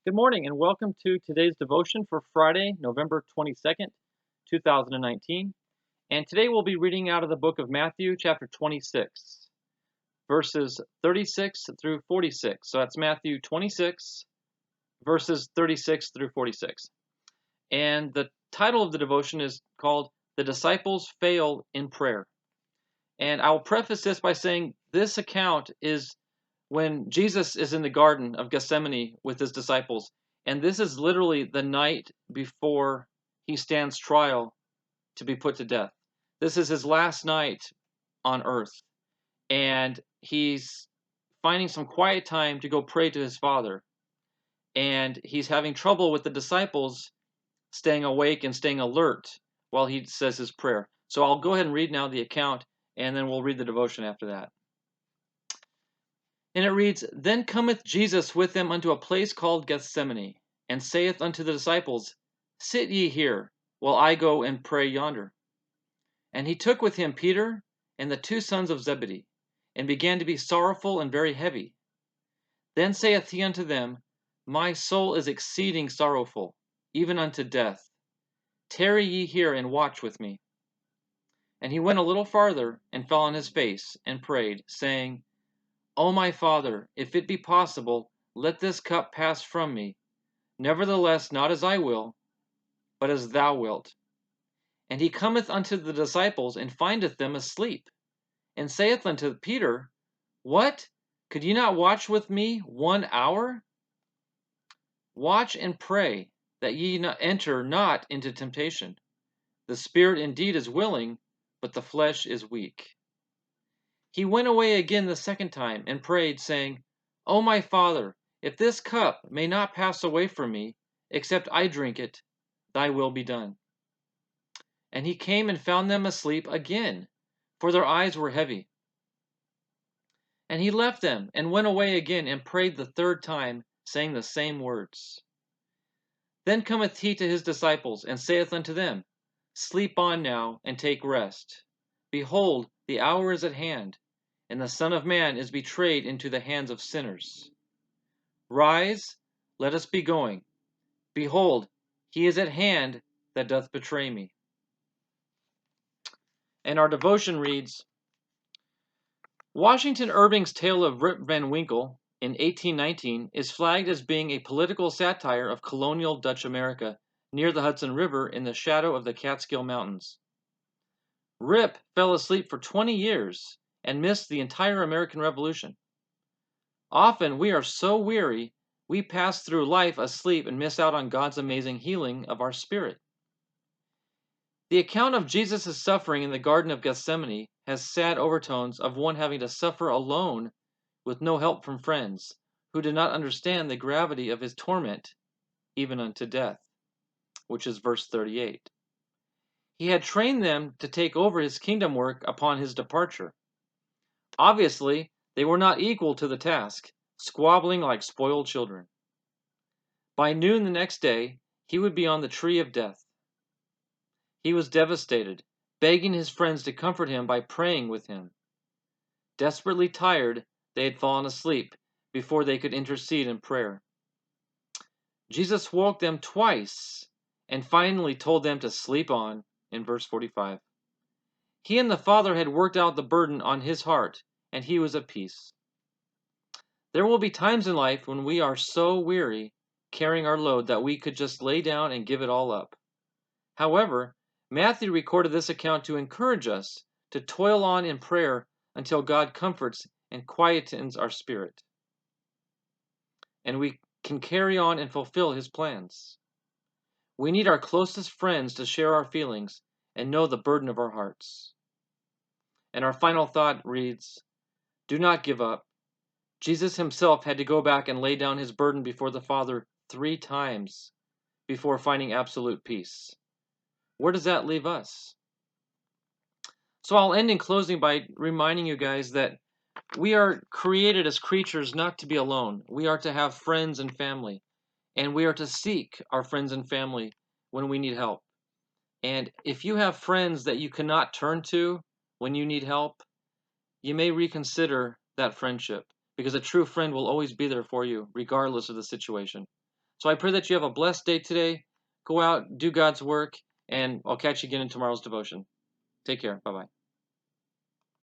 Good morning and welcome to today's devotion for Friday, November 22nd, 2019. And today we'll be reading out of the book of Matthew, chapter 26, verses 36 through 46. So that's Matthew 26, verses 36 through 46. And the title of the devotion is called The Disciples Fail in Prayer. And I'll preface this by saying this account is when Jesus is in the Garden of Gethsemane with his disciples. And this is literally the night before he stands trial to be put to death. This is his last night on earth. And he's finding some quiet time to go pray to his Father. And he's having trouble with the disciples staying awake and staying alert while he says his prayer. So I'll go ahead and read now the account, and then we'll read the devotion after that. And it reads, Then cometh Jesus with them unto a place called Gethsemane, and saith unto the disciples, Sit ye here, while I go and pray yonder. And he took with him Peter and the two sons of Zebedee, and began to be sorrowful and very heavy. Then saith he unto them, My soul is exceeding sorrowful, even unto death. Tarry ye here and watch with me. And he went a little farther, and fell on his face, and prayed, saying, O my Father, if it be possible, let this cup pass from me. Nevertheless, not as I will, but as thou wilt. And he cometh unto the disciples, and findeth them asleep, and saith unto Peter, What? Could ye not watch with me 1 hour? Watch and pray, that ye enter not into temptation. The spirit indeed is willing, but the flesh is weak. He went away again the second time, and prayed, saying, O my Father, if this cup may not pass away from me, except I drink it, thy will be done. And he came and found them asleep again, for their eyes were heavy. And he left them, and went away again, and prayed the third time, saying the same words. Then cometh he to his disciples, and saith unto them, Sleep on now, and take rest. Behold, the hour is at hand, and the Son of Man is betrayed into the hands of sinners. Rise, let us be going. Behold, he is at hand that doth betray me. And our devotion reads, Washington Irving's tale of Rip Van Winkle in 1819 is flagged as being a political satire of colonial Dutch America near the Hudson River in the shadow of the Catskill Mountains. Rip fell asleep for 20 years and missed the entire American Revolution. Often we are so weary, we pass through life asleep and miss out on God's amazing healing of our spirit. The account of Jesus' suffering in the Garden of Gethsemane has sad overtones of one having to suffer alone with no help from friends who did not understand the gravity of his torment, even unto death, which is verse 38. He had trained them to take over his kingdom work upon his departure. Obviously, they were not equal to the task, squabbling like spoiled children. By noon the next day, he would be on the tree of death. He was devastated, begging his friends to comfort him by praying with him. Desperately tired, they had fallen asleep before they could intercede in prayer. Jesus woke them twice and finally told them to sleep on in verse 45. He and the Father had worked out the burden on his heart, and he was at peace. There will be times in life when we are so weary carrying our load that we could just lay down and give it all up. However, Matthew recorded this account to encourage us to toil on in prayer until God comforts and quietens our spirit, and we can carry on and fulfill his plans. We need our closest friends to share our feelings and know the burden of our hearts. And our final thought reads, Do not give up. Jesus himself had to go back and lay down his burden before the Father 3 times before finding absolute peace. Where does that leave us? So I'll end in closing by reminding you guys that we are created as creatures not to be alone. We are to have friends and family, and we are to seek our friends and family when we need help. And if you have friends that you cannot turn to when you need help, you may reconsider that friendship, because a true friend will always be there for you, regardless of the situation. So I pray that you have a blessed day today. Go out, do God's work, and I'll catch you again in tomorrow's devotion. Take care. Bye-bye.